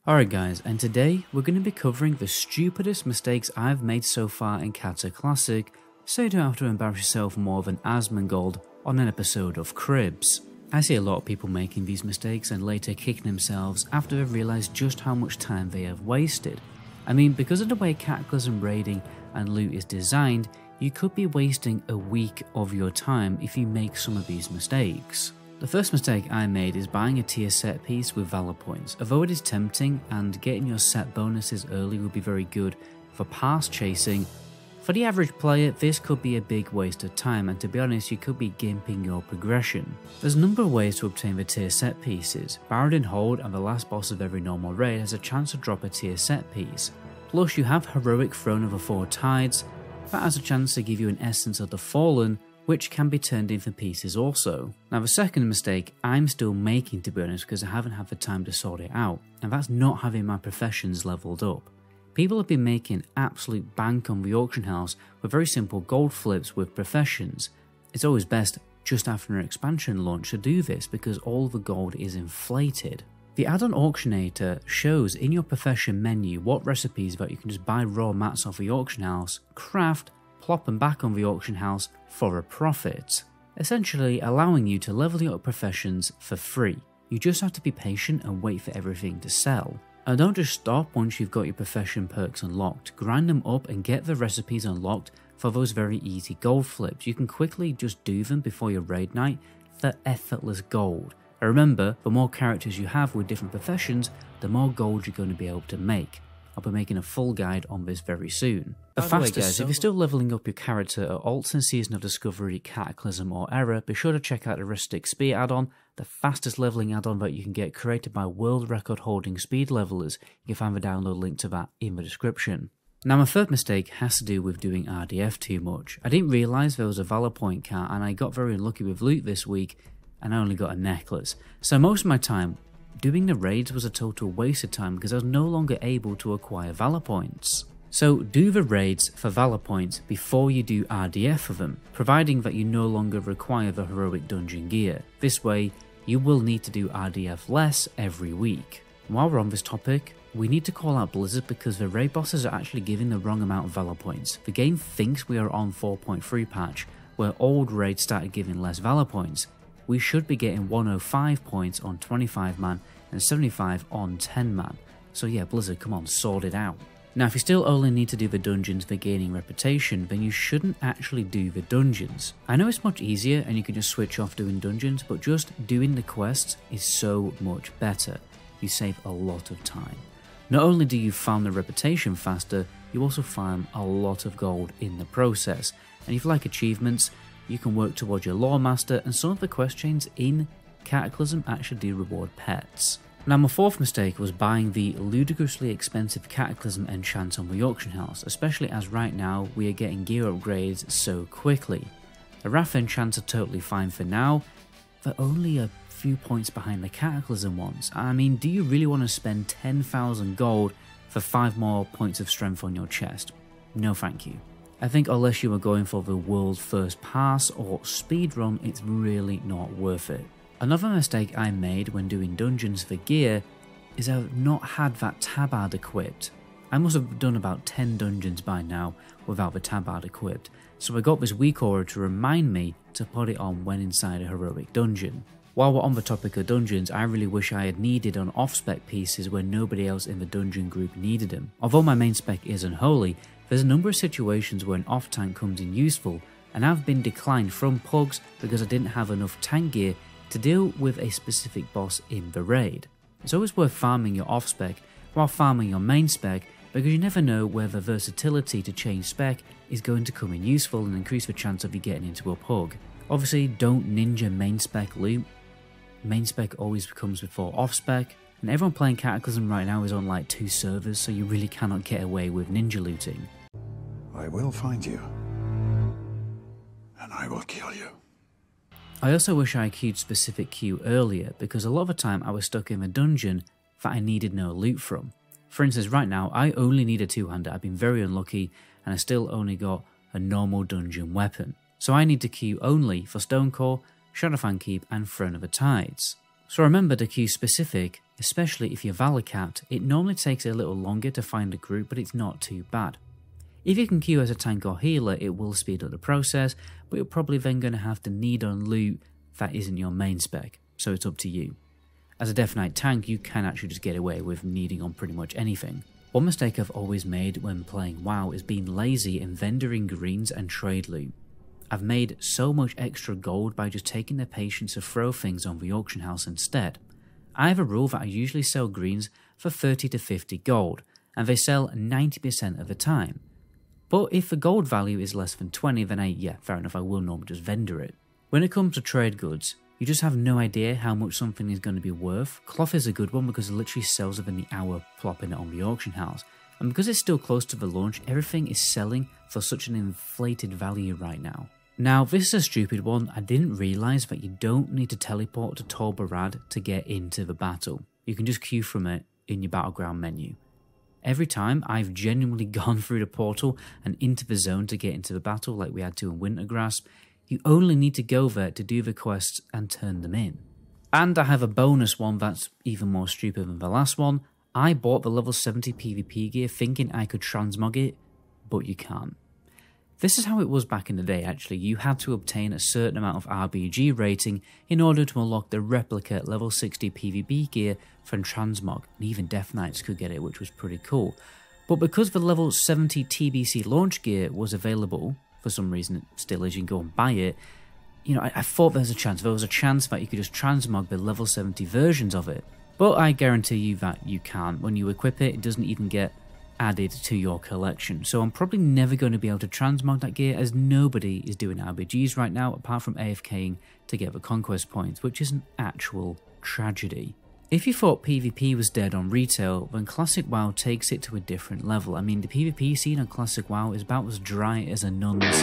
Alright guys, and today we're going to be covering the stupidest mistakes I've made so far in Cata Classic, so you don't have to embarrass yourself more than Asmongold on an episode of Cribs. I see a lot of people making these mistakes and later kicking themselves after they've realised just how much time they have wasted. I mean, because of the way Cataclysm raiding and loot is designed, you could be wasting a week of your time if you make some of these mistakes. The first mistake I made is buying a tier set piece with Valor points. Although it is tempting and getting your set bonuses early would be very good for pass chasing, for the average player this could be a big waste of time, and to be honest you could be gimping your progression. There's a number of ways to obtain the tier set pieces. Baradin Hold and the last boss of every normal raid has a chance to drop a tier set piece. Plus you have Heroic Throne of the Four Tides, that has a chance to give you an Essence of the Fallen, which can be turned into pieces also. Now the second mistake I'm still making, to be honest, because I haven't had the time to sort it out, and that's not having my professions leveled up. People have been making absolute bank on the auction house with very simple gold flips with professions. It's always best just after an expansion launch to do this because all the gold is inflated. The add-on auctionator shows in your profession menu what recipes that you can just buy raw mats off the auction house, craft, plop them back on the auction house for a profit, essentially allowing you to level your professions for free. You just have to be patient and wait for everything to sell. And don't just stop once you've got your profession perks unlocked, grind them up and get the recipes unlocked for those very easy gold flips. You can quickly just do them before your raid night for effortless gold. And remember, the more characters you have with different professions, the more gold you're going to be able to make. I'll be making a full guide on this very soon. The fastest, guys, if you're still leveling up your character at Alts in Season of Discovery, Cataclysm or Era, be sure to check out the Rustic Spear add-on, the fastest leveling add-on that you can get, created by world record holding speed levelers. You can find the download link to that in the description. Now my third mistake has to do with doing RDF too much. I didn't realise there was a Valor point count and I got very unlucky with loot this week and I only got a necklace. So most of my time doing the raids was a total waste of time because I was no longer able to acquire Valor points. So do the raids for Valor points before you do RDF for them, providing that you no longer require the heroic dungeon gear. This way you will need to do RDF less every week. While we're on this topic, we need to call out Blizzard because the raid bosses are actually giving the wrong amount of Valor points. The game thinks we are on 4.3 patch, where old raids started giving less Valor points. We should be getting 105 points on 25 man and 75 on 10 man. So yeah, Blizzard, come on, sort it out. Now if you still only need to do the dungeons for gaining reputation, then you shouldn't actually do the dungeons. I know it's much easier and you can just switch off doing dungeons, but just doing the quests is so much better. You save a lot of time. Not only do you farm the reputation faster, you also farm a lot of gold in the process. And if you like achievements, you can work towards your lore master, and some of the quest chains in Cataclysm actually do reward pets. Now my fourth mistake was buying the ludicrously expensive Cataclysm enchant on the auction house, especially as right now we are getting gear upgrades so quickly. The Wrath enchants are totally fine for now, they're only a few points behind the Cataclysm ones. I mean, do you really want to spend 10,000 gold for 5 more points of strength on your chest? No thank you. I think unless you are going for the world first pass or speedrun, it's really not worth it. Another mistake I made when doing dungeons for gear is I've not had that tabard equipped. I must have done about 10 dungeons by now without the tabard equipped, so I got this weak aura to remind me to put it on when inside a heroic dungeon. While we're on the topic of dungeons, I really wish I had needed on off-spec pieces when nobody else in the dungeon group needed them. Although my main spec is unholy, there's a number of situations where an off-tank comes in useful, and I've been declined from pugs because I didn't have enough tank gear to deal with a specific boss in the raid. It's always worth farming your off-spec while farming your main spec because you never know where the versatility to change spec is going to come in useful and increase the chance of you getting into a pug. Obviously don't ninja main spec loot. Main spec always comes before off spec, and everyone playing Cataclysm right now is on like 2 servers, so you really cannot get away with ninja looting. I will find you, and I will kill you. I also wish I queued specific queue earlier, because a lot of the time I was stuck in a dungeon that I needed no loot from. For instance, right now I only need a 2-hander, I've been very unlucky, and I still only got a normal dungeon weapon. So I need to queue only for Stonecore, Shadowfang Keep and Throne of the Tides. So remember to queue specific especially if you're Valor capped. It normally takes a little longer to find a group, but it's not too bad. If you can queue as a tank or healer, it will speed up the process, but you're probably then going to have to need on loot that isn't your main spec, so it's up to you. As a Death Knight tank, you can actually just get away with needing on pretty much anything. One mistake I've always made when playing WoW is being lazy in vendoring greens and trade loot. I've made so much extra gold by just taking the patience to throw things on the auction house instead. I have a rule that I usually sell greens for 30 to 50 gold, and they sell 90% of the time. But if the gold value is less than 20, then yeah, fair enough, I will normally just vendor it. When it comes to trade goods, you just have no idea how much something is going to be worth. Cloth is a good one because it literally sells within the hour plopping it on the auction house. And because it's still close to the launch, everything is selling for such an inflated value right now. Now, this is a stupid one. I didn't realise that you don't need to teleport to Tol Barad to get into the battle. You can just queue from it in your battleground menu. Every time I've genuinely gone through the portal and into the zone to get into the battle like we had to in Wintergrasp, you only need to go there to do the quests and turn them in. And I have a bonus one that's even more stupid than the last one. I bought the level 70 PvP gear thinking I could transmog it, but you can't. This is how it was back in the day actually. You had to obtain a certain amount of RBG rating in order to unlock the replica level 60 PvP gear from transmog, and even Death Knights could get it, which was pretty cool. But because the level 70 TBC launch gear was available, for some reason it still is, you can go and buy it, you know, I thought there was a chance that you could just transmog the level 70 versions of it. But I guarantee you that you can't. When you equip it, it doesn't even get added to your collection. So I'm probably never going to be able to transmog that gear, as nobody is doing RBGs right now apart from AFKing to get the conquest points, which is an actual tragedy. If you thought PvP was dead on retail, then Classic WoW takes it to a different level. I mean, the PvP scene on Classic WoW is about as dry as a nun's